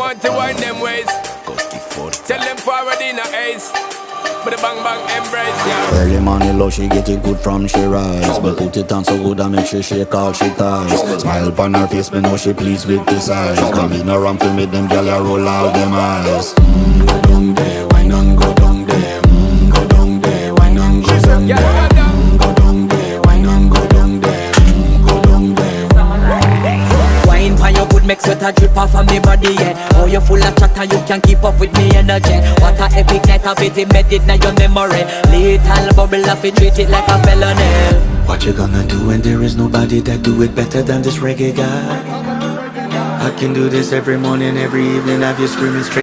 want to wind them ways. Tell them forward in a ace. But the bang bang embrace, yeah. Early morning love, she get it good from she rise. But put it on so good I make she shake all she ties. Smile upon her face, me know she pleased with this eyes. Come in around to make them gyal a roll out them eyes. Go down there, wine and go down there. Go down there, wine and go down there. Go down there, wine and go down there. Go down there. Wine for your good make sweat a drip off of me body, yeah. Oh, you full of chatter, you can keep up with me energy. What a epic night of it, embedded in your memory. Little bubble of it, treat it like a felony. What you gonna do when there is nobody that do it better than this reggae guy? I can do this every morning, every evening, have you screaming straight.